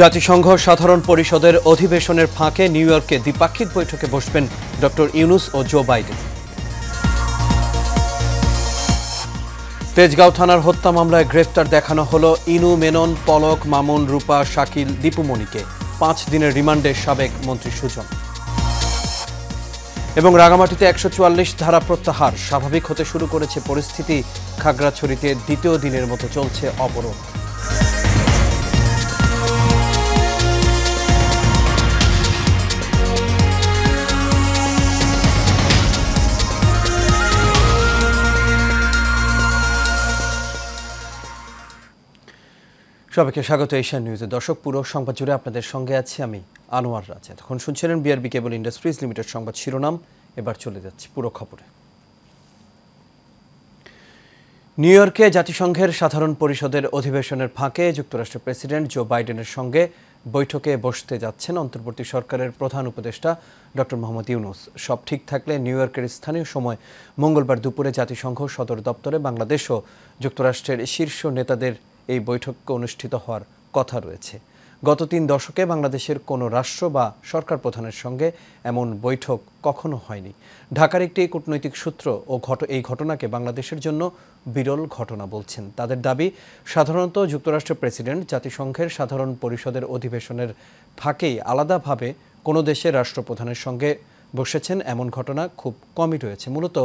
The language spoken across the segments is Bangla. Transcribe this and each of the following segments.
জাতিসংঘ সাধারণ পরিষদের অধিবেশনের ফাঁকে নিউ ইয়র্কে দ্বিপাক্ষিক বৈঠকে বসবেন ডক্টর ইউনুস ও জো বাইডেন। তেজগাঁও থানার হত্যা মামলায় গ্রেফতার দেখানো হলো ইনু, মেনন, পলক, মামুন, রূপা, শাকিল, দীপুমণিকে। 5 দিনের রিমান্ডে সাবেক মন্ত্রী সুজন। এবং রাঙামাটিতে 144 ধারা প্রত্যাহার, স্বাভাবিক হতে শুরু করেছে পরিস্থিতি। খাগড়াছড়িতে দ্বিতীয় দিনের মতো চলছে অবরোধ। সবাইকে স্বাগত এশিয়ান নিউজে। দর্শক, পুরো সংবাদ জুড়ে আপনাদের সঙ্গে আছি আমি আনোয়ার রাজা। এখন শুনছিলেন বিআরবি কেবল ইন্ডাস্ট্রিজ লিমিটেড সংবাদ শিরোনাম। এবার চলে যাচ্ছি পুরো খবরে। নিউ ইয়র্কে জাতিসংঘের সাধারণ পরিষদের অধিবেশনের ফাঁকে যুক্তরাষ্ট্রের প্রেসিডেন্ট জো বাইডেনের সঙ্গে বৈঠকে বসতে যাচ্ছেন অন্তর্বর্তী সরকারের প্রধান উপদেষ্টা ডক্টর মোহাম্মদ ইউনুস। সব ঠিক থাকলে নিউ ইয়র্কের স্থানীয় সময় মঙ্গলবার দুপুরে জাতিসংঘ সদর দপ্তরে বাংলাদেশ ও যুক্তরাষ্ট্রের শীর্ষ নেতাদের এই বৈঠক অনুষ্ঠিত হওয়ার কথা রয়েছে। গত 3 দশকে বাংলাদেশের কোনো রাষ্ট্র বা সরকার প্রধানের সঙ্গে এমন বৈঠক কখনো হয়নি। ঢাকার একটি কূটনৈতিক সূত্র এই ঘটনাকে বাংলাদেশের জন্য বিরল ঘটনা বলছেন। তাদের দাবি, সাধারণত যুক্তরাষ্ট্রের প্রেসিডেন্ট জাতিসংঘের সাধারণ পরিষদের অধিবেশনের ফাঁকেই আলাদাভাবে কোনো দেশের রাষ্ট্রপ্রধানের সঙ্গে বসেছেন এমন ঘটনা খুব কমই রয়েছে। মূলত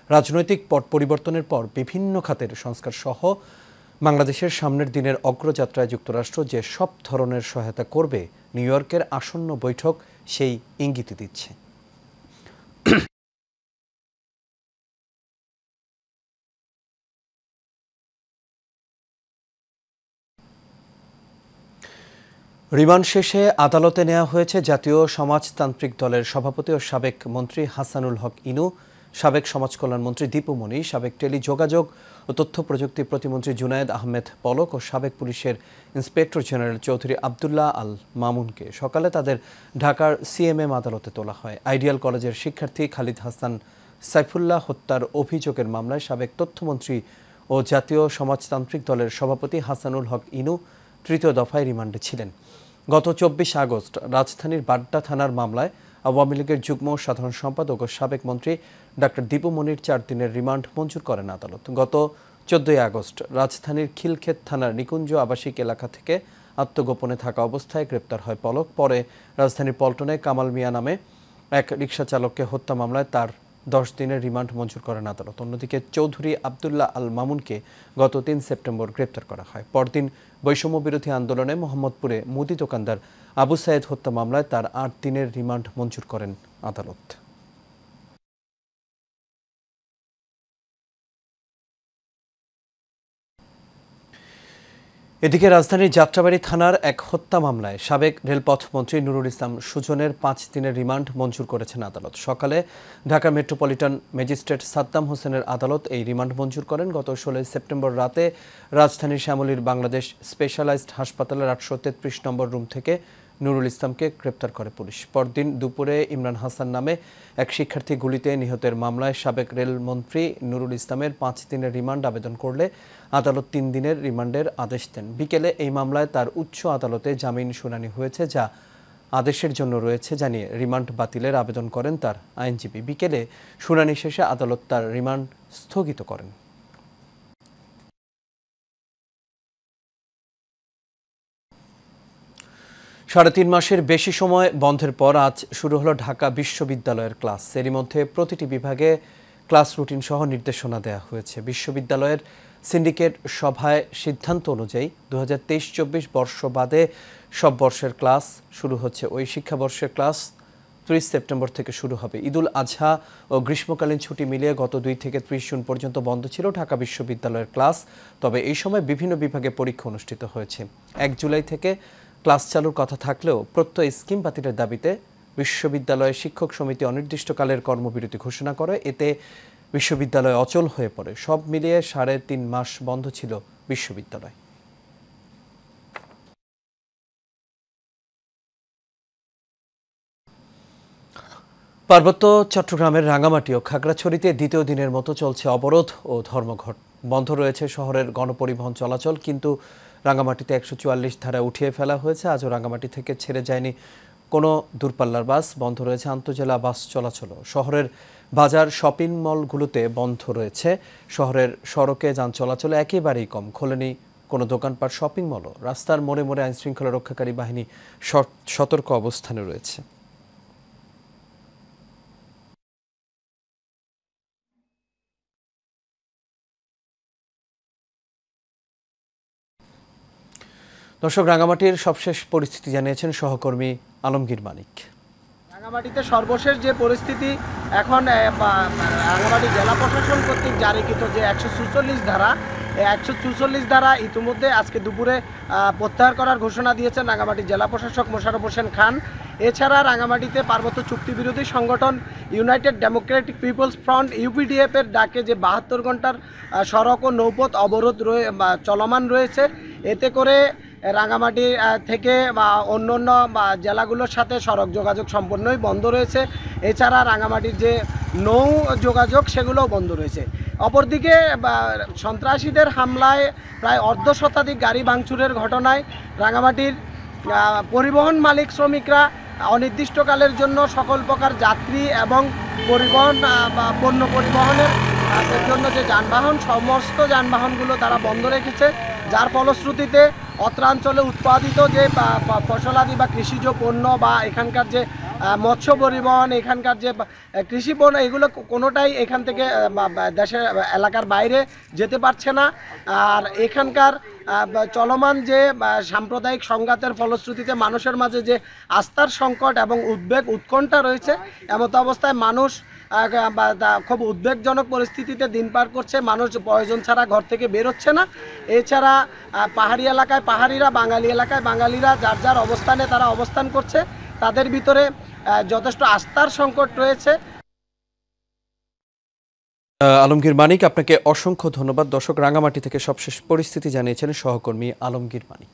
রাজনৈতিক পট পরিবর্তনের পর বিভিন্ন খাতের সংস্কার সহ বাংলাদেশের সামনের দিনের অগ্রযাত্রায় যুক্তরাষ্ট্র যে সব ধরনের সহায়তা করবে, নিউ ইয়র্কের আসন্ন বৈঠক সেই ইঙ্গিত দিচ্ছে। রিমান্ড শেষে আদালতে নেওয়া হয়েছে জাতীয় সমাজতান্ত্রিক দলের সভাপতি ও সাবেক মন্ত্রী হাসানুল হক ইনু, সাবেক সমাজ কল্যাণ মন্ত্রী দীপুমণি, সাবেক টেলিযোগাযোগ ও তথ্য প্রযুক্তি প্রতিমন্ত্রী জুনায়েদ আহমেদ পলক ও সাবেক পুলিশের ইন্সপেক্টর জেনারেল চৌধুরী আবদুল্লাহ আল মামুনকে। সকালে তাদের ঢাকার সিএমএম আদালতে তোলা হয়। আইডিয়াল কলেজের শিক্ষার্থী খালিদ হাসান সাইফুল্লাহ হত্যার অভিযোগের মামলায় সাবেক তথ্যমন্ত্রী ও জাতীয় সমাজতান্ত্রিক দলের সভাপতি হাসানুল হক ইনু তৃতীয় দফায় রিমান্ডে ছিলেন। গত 24 আগস্ট রাজধানীর বাড্ডা থানার মামলায় আওয়ামী লীগের যুগ্ম সাধারণ সম্পাদক ও সাবেক মন্ত্রী ডক্টর দীপুমণির 4 দিনের রিমান্ড মঞ্জুর করেন আদালত। গত 14 আগস্ট রাজধানীর খিলক্ষেত থানার নিকুঞ্জ আবাসিক এলাকা থেকে আত্মগোপনে থাকা অবস্থায় গ্রেপ্তার হয় পলক। পরে রাজধানীর পল্টনে কামাল মিয়া নামে এক রিকশা চালককে হত্যা মামলায় তার 10 দিনের রিমান্ড মঞ্জুর করেন আদালত। অন্যদিকে চৌধুরী আবদুল্লাহ আল মামুনকে গত 3 সেপ্টেম্বর গ্রেপ্তার করা হয়। পরদিন বৈষম্য বিরোধী আন্দোলনে মোহাম্মদপুরে মুদি দোকানদার আবু সাইদ হত্যা মামলায় তার 8 দিনের রিমান্ড মঞ্জুর করেন আদালত। এদিকে রাজধানীর যাত্রাবাড়ী থানার এক হত্যা মামলায় সাবেক রেলপথ মন্ত্রী নুরুল ইসলাম সুজনের 5 দিনের রিমান্ড মঞ্জুর করেছেন আদালত। সকালে ঢাকা মেট্রোপলিটন ম্যাজিস্ট্রেট সাদ্দাম হোসেনের আদালত এই রিমান্ড মঞ্জুর করেন। গত 16 সেপ্টেম্বর রাতে রাজধানীর শ্যামলীর বাংলাদেশ স্পেশালাইজড হাসপাতালের 833 নম্বর রুম থেকে নুরুল ইসলামকে গ্রেপ্তার করে পুলিশ। পরদিন দুপুরে ইমরান হাসান নামে এক শিক্ষার্থী গুলিতে নিহতের মামলায় সাবেক রেলমন্ত্রী নুরুল ইসলামের 5 দিনের রিমান্ড আবেদন করলে আদালত 3 দিনের রিমান্ডের আদেশ দেন। বিকেলে এই মামলায় তার উচ্চ আদালতে জামিন শুনানি হয়েছে, যা আদেশের জন্য রয়েছে জানিয়ে রিমান্ড বাতিলের আবেদন করেন তার আইনজীবী। বিকেলে শুনানি শেষে আদালত তার রিমান্ড স্থগিত করেন। সাড়ে 3 মাসের বেশি সময় বন্ধের পর আজ শুরু হলো ঢাকা বিশ্ববিদ্যালয়ের ক্লাস। এরই মধ্যে প্রতিটি বিভাগে ক্লাস রুটিন সহ নির্দেশনা দেওয়া হয়েছে। বিশ্ববিদ্যালয়ের সিন্ডিকেট সভায় সিদ্ধান্ত অনুযায়ী 2023-24 বর্ষ বাদে সব বর্ষের ক্লাস শুরু হচ্ছে। ওই শিক্ষাবর্ষের ক্লাস 30 সেপ্টেম্বর থেকে শুরু হবে। ঈদুল আজহা ও গ্রীষ্মকালীন ছুটি মিলিয়ে গত 2 থেকে 30 জুন পর্যন্ত বন্ধ ছিল ঢাকা বিশ্ববিদ্যালয়ের ক্লাস। তবে এই সময় বিভিন্ন বিভাগে পরীক্ষা অনুষ্ঠিত হয়েছে। 1 জুলাই থেকে ক্লাস চালুর কথা থাকলেও প্রত্যয় স্কিম বাতিলের দাবিতে বিশ্ববিদ্যালয়ের শিক্ষক সমিতি অনির্দিষ্টকালের কর্মবিরতি ঘোষণা করে। এতে বিশ্ববিদ্যালয় অচল হয়ে পড়ে। সব মিলিয়ে 3.5 মাস বন্ধ ছিল বিশ্ববিদ্যালয়। পার্বত্য চট্টগ্রামের রাঙামাটি ও খাগড়াছড়িতে দ্বিতীয় দিনের মতো চলছে অবরোধ ও ধর্মঘট। বন্ধ রয়েছে শহরের গণপরিবহন চলাচল, কিন্তু রাঙ্গামাটিতে 144 ধারা উঠিয়ে ফেলা হয়েছে। আজও রাঙ্গামাটি থেকে ছেড়ে যায়নি কোনো দূরপাল্লার বাস। বন্ধ রয়েছে আন্তজেলা বাস চলাচলও। শহরের বাজার শপিং মলগুলোতে বন্ধ রয়েছে। শহরের সড়কে যান চলাচল একেবারেই কম। খোলেনি কোনো দোকানপাট, শপিং মলও। রাস্তার মোড়ে মোড়ে আইনশৃঙ্খলা রক্ষাকারী বাহিনী সতর্ক অবস্থানে রয়েছে। দর্শক, রাঙ্গামাটির সবশেষ পরিস্থিতি জানিয়েছেন সহকর্মী আলমগীর মানিক। রাঙ্গামাটিতে সর্বশেষ যে পরিস্থিতি এখন রাঙ্গামাটি জেলা প্রশাসন কর্তৃক জারিকৃত যে 144 ধারা, এই 144 ধারা ইতিমধ্যে আজকে দুপুরে প্রত্যাহার করার ঘোষণা দিয়েছেন রাঙ্গামাটি জেলা প্রশাসক মোশাররফ হোসেন খান। এছাড়া রাঙ্গামাটিতে পার্বত্য চুক্তি বিরোধী সংগঠন ইউনাইটেড ডেমোক্রেটিক পিপলস ফ্রন্ট ইউপিডিএফের ডাকে যে 72 ঘন্টার সড়ক ও নৌপথ অবরোধ চলমান রয়েছে। এতে করে রাঙ্গামাটি থেকে বা অন্য অন্য জেলাগুলোর সাথে সড়ক যোগাযোগ সম্পূর্ণই বন্ধ রয়েছে। এছাড়া রাঙ্গামাটির যে নৌ যোগাযোগ সেগুলোও বন্ধ রয়েছে। অপরদিকে সন্ত্রাসীদের হামলায় প্রায় অর্ধশতাধিক গাড়ি ভাঙচুরের ঘটনায় রাঙ্গামাটির পরিবহন মালিক শ্রমিকরা অনির্দিষ্টকালের জন্য সকল প্রকার যাত্রী এবং পরিবহন পণ্য পরিবহনের জন্য যে যানবাহন, সমস্ত যানবাহনগুলো তারা বন্ধ রেখেছে। যার ফলশ্রুতিতে অত্রাঞ্চলে উৎপাদিত যে ফসলাদি বা কৃষিজ পণ্য বা এখানকার যে মৎস্য পরিবহন, এখানকার যে কৃষি পণ্য, এগুলো কোনোটাই এখান থেকে দেশের এলাকার বাইরে যেতে পারছে না। আর এখানকার চলমান যে সাম্প্রদায়িক সংঘাতের ফলশ্রুতিতে মানুষের মাঝে যে আস্থার সংকট এবং উদ্বেগ উৎকণ্ঠা রয়েছে, এমত অবস্থায় মানুষ খুব উদ্বেগজনক পরিস্থিতিতে দিন পার করছে। মানুষ প্রয়োজন ছাড়া ঘর থেকে বেরোচ্ছে না। এছাড়া পাহাড়ি এলাকায় পাহাড়িরা, বাঙালি এলাকায় বাঙালিরা যার যার অবস্থানে তারা অবস্থান করছে। তাদের ভিতরে যথেষ্ট আস্থার সংকট রয়েছে। আলমগীর মানিক, আপনাকে অসংখ্য ধন্যবাদ। দর্শক, রাঙ্গামাটি থেকে সবশেষ পরিস্থিতি জানিয়েছেন সহকর্মী আলমগীর মানিক।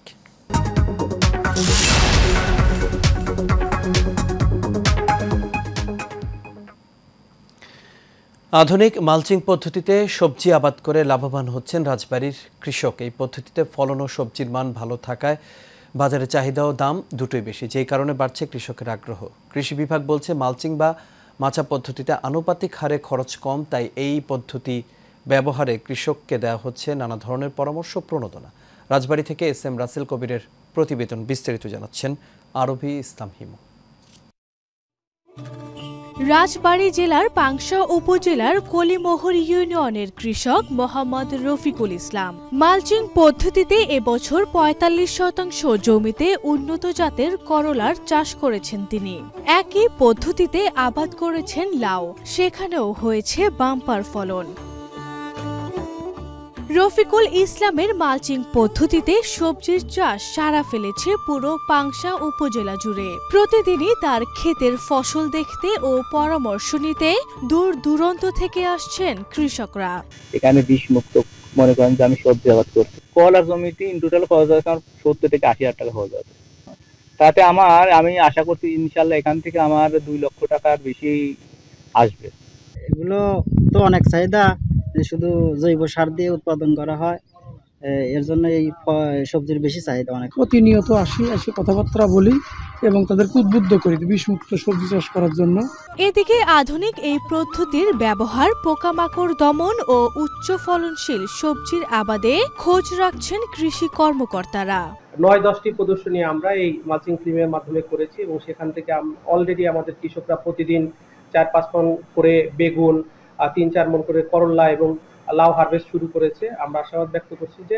আধুনিক মালচিং পদ্ধতিতে সবজি আবাদ করে লাভবান হচ্ছেন রাজবাড়ীর কৃষক। এই পদ্ধতিতে ফলন ও সবজির মান ভালো থাকায় বাজারে চাহিদা ও দাম দুটোই বেশি, যেই কারণে বাড়ছে কৃষকের আগ্রহ। কৃষি বিভাগ বলছে মালচিং বা মাচা পদ্ধতিতে আনুপাতিক হারে খরচ কম, তাই এই পদ্ধতি ব্যবহারে কৃষককে দেওয়া হচ্ছে নানা ধরনের পরামর্শ, প্রণোদনা। রাজবাড়ী থেকে এস.এম. রাসেল কবিরের প্রতিবেদন, বিস্তারিত জানাচ্ছেন আরবি ইসলাম হিমু। রাজবাড়ী জেলার পাংশা উপজেলার কলিমোহর ইউনিয়নের কৃষক মোহাম্মদ রফিকুল ইসলাম মালচিং পদ্ধতিতে এবছর ৪৫% জমিতে উন্নত জাতের করলার চাষ করেছেন তিনি। একই পদ্ধতিতে আবাদ করেছেন লাউ, সেখানেও হয়েছে বাম্পার ফলন। রফিকুল ইসলামের মালচিং পদ্ধতিতে সবজির চাষ সাড়া ফেলেছে পুরো পাংশা উপজেলা জুড়ে। প্রতিদিনই তার ক্ষেতের ফসল দেখতে ও পরামর্শ নিতে দূর দূরান্ত থেকে আসছেন কৃষকরা। এখানে বিষ মুক্ত মনে করেন যে আমি সবজি আবাদ করছি, কলার জমিতে ইন টোটাল খরচ হয় ৭০ থেকে ৮০ হাজার টাকা খরচ হবে। তাতে আমি আশা করছি ইনশাল্লাহ এখান থেকে আমার ২ লক্ষ টাকার বেশি আসবে। এগুলো তো অনেক চাহিদা, শুধু জৈব সার দিয়ে উৎপাদন করা হয়, এর জন্য এই সবজির বেশি চাহিদা অনেক। প্রতিনিয়ত আসি কথাবার্তা বলি এবং তাদেরকে উদ্বুদ্ধ করি বিষমুক্ত সবজি চাষ করার জন্য। এদিকে আধুনিক এই পদ্ধতির ব্যবহার পোকামাকড় দমন ও উচ্চ ফলনশীল সবজির আবাদে খোঁজ রাখছেন কৃষি কর্মকর্তারা। ৯-১০টি প্রদর্শনী আমরা এই মালচিং ফিল্মের মাধ্যমে করেছি এবং সেখান থেকে অলরেডি আমাদের কৃষকরা প্রতিদিন ৪-৫ মণ করে বেগুন, ৩-৪ মণ করে করলা এবং লাউ হারভেস্ট শুরু করেছে। আমরা আশাবাদ ব্যক্ত করছি যে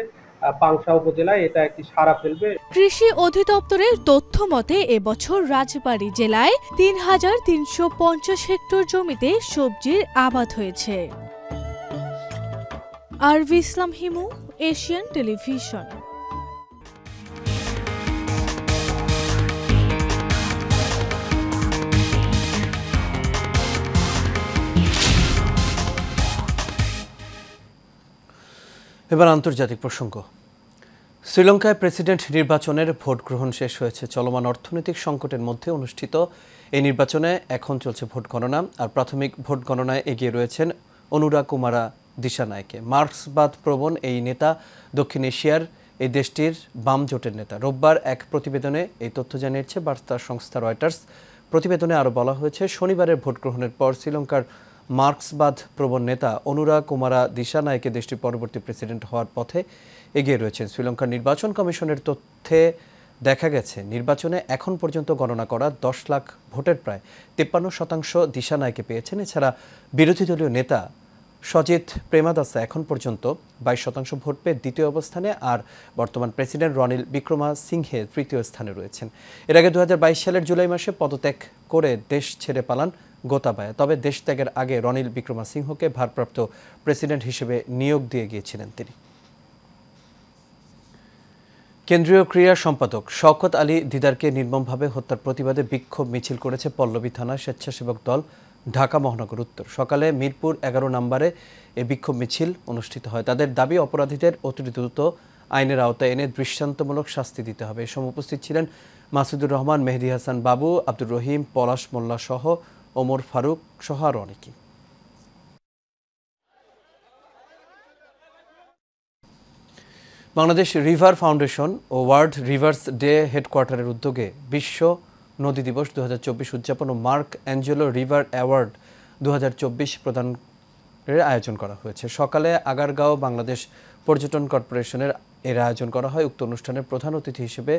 পাংশা উপজেলায় এটা একটি সাড়া ফেলবে। কৃষি অধিদপ্তরের তথ্য মতে এবছর রাজবাড়ী জেলায় ৩,৩৫০ হেক্টর জমিতে সবজির আবাদ হয়েছে। আরবি ইসলাম হিমু, এশিয়ান টেলিভিশন। এবার আন্তর্জাতিক প্রসঙ্গ। শ্রীলঙ্কায় প্রেসিডেন্ট নির্বাচনের ভোট গ্রহণ শেষ হয়েছে। চলমান অর্থনৈতিক সংকটের মধ্যে অনুষ্ঠিত এই নির্বাচনে এখন চলছে ভোট গণনা। আর প্রাথমিক ভোট গণনায় এগিয়ে রয়েছেন অনুরা কুমারা দিশানায়কে। মার্ক্সবাদ প্রবণ এই নেতা দক্ষিণ এশিয়ার এই দেশটির বাম জোটের নেতা। রোববার এক প্রতিবেদনে এই তথ্য জানিয়েছে বার্তা সংস্থা রয়টার্স। প্রতিবেদনে আরও বলা হয়েছে, শনিবারের ভোট গ্রহণের পর শ্রীলঙ্কার মার্ক্সবাদ প্রবণ নেতা অনুরা কুমারা দিশানায়কে দেশটির পরবর্তী প্রেসিডেন্ট হওয়ার পথে এগিয়ে রয়েছেন। শ্রীলঙ্কার নির্বাচন কমিশনের তথ্যে দেখা গেছে, নির্বাচনে এখন পর্যন্ত গণনা করা 10 লাখ ভোটের প্রায় 53% দিশানায়কে পেয়েছেন। এছাড়া বিরোধী দলীয় নেতা সজিত প্রেমাদাসা এখন পর্যন্ত 22% ভোট পেয়ে দ্বিতীয় অবস্থানে, আর বর্তমান প্রেসিডেন্ট রনিল বিক্রমাসিংহে তৃতীয় স্থানে রয়েছেন। এর আগে 2022 সালের জুলাই মাসে পদত্যাগ করে দেশ ছেড়ে পালান গোতাবায়া। তবে দেশ ত্যাগের আগে রনিল বিক্রমাসিংহকে ভারপ্রাপ্ত প্রেসিডেন্ট হিসেবে নিয়োগ দিয়ে গিয়েছিলেন তিনি। কেন্দ্রীয় ক্রীড়া সম্পাদক শওকত আলী দিদারকে নির্মমভাবে হত্যার প্রতিবাদে বিক্ষোভ মিছিল করেছে পল্লবী থানা স্বেচ্ছাসেবক দল, ঢাকা মহানগর উত্তর। সকালে মিরপুর 11 নম্বরে এই বিক্ষোভ মিছিল অনুষ্ঠিত হয়। তাদের দাবি, অপরাধীদের অতি দ্রুত আইনের আওতায় এনে দৃষ্টান্তমূলক শাস্তি দিতে হবে। এ সময় উপস্থিত ছিলেন মাসুদুর রহমান, মেহেদী হাসান বাবু, আব্দুর রহিম, পলাশ মোল্লা সহ ওমর ফারুক সহ আরও অনেকে। বাংলাদেশ রিভার ফাউন্ডেশন ও ওয়ার্ল্ড রিভার্স ডে হেডকোয়ার্টারের উদ্যোগে বিশ্ব নদী দিবস 2024 উদযাপন ও মার্ক অ্যাঞ্জেলো রিভার অ্যাওয়ার্ড 2024 প্রদানের আয়োজন করা হয়েছে। সকালে আগারগাঁও বাংলাদেশ পর্যটন কর্পোরেশনের এর আয়োজন করা হয়। উক্ত অনুষ্ঠানের প্রধান অতিথি হিসেবে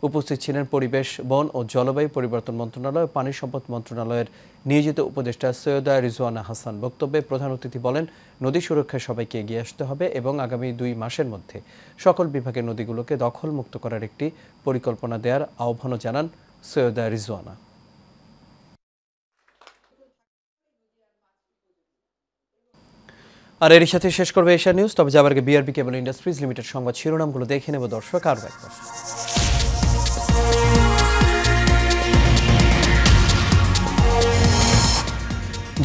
উপস্থিত ছিলেন পরিবেশ, বন ও জলবায়ু পরিবর্তন মন্ত্রণালয় ও পানি সম্পদ মন্ত্রণালয়ের নিয়োজিত উপদেষ্টা সৈয়দা রিজওয়ানা হাসান। বক্তব্যে প্রধান অতিথি বলেন, নদী সুরক্ষায় সবাইকে এগিয়ে আসতে হবে এবং আগামী 2 মাসের মধ্যে সকল বিভাগের নদীগুলোকে দখলমুক্ত করার একটি পরিকল্পনা দেওয়ার আহ্বানও জানান সৈয়দা রিজওয়ানা। আর এরই সাথে শেষ করবে এশিয়া নিউজ। তবে যাবার আগে বিআরবি কেবল ইন্ডাস্ট্রিজ লিমিটেড সংবাদ শিরোনামগুলো দেখে নেব দর্শক আরও একবার।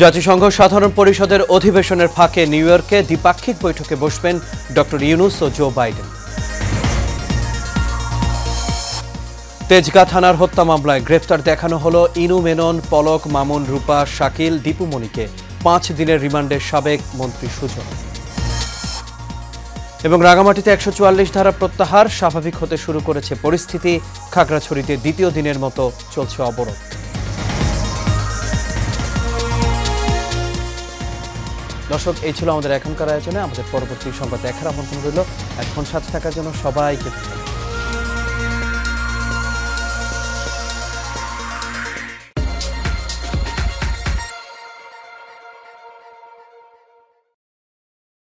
জাতিসংঘ সাধারণ পরিষদের অধিবেশনের ফাঁকে নিউ ইয়র্কে দ্বিপাক্ষিক বৈঠকে বসবেন ডক্টর ইউনূস ও জো বাইডেন। তেজগাঁ থানার হত্যা মামলায় গ্রেফতার দেখানো হলো ইনু মেনন, পলক, মামুন, রূপা, শাকিল, দীপুমণিকে। 5 দিনের রিমান্ডে সাবেক মন্ত্রী সুজন। এবং রাঙামাটিতে 144 ধারা প্রত্যাহার, স্বাভাবিক হতে শুরু করেছে পরিস্থিতি। খাগড়াছড়িতে দ্বিতীয় দিনের মতো চলছে অবরোধ। দর্শক, এই ছিল আমাদের এখনকার আয়োজনে। আমাদের পরবর্তী সংবাদ দেখার আমন্ত্রণ রইল। এখন সাথে থাকার জন্য সবাইকে ধন্যবাদ।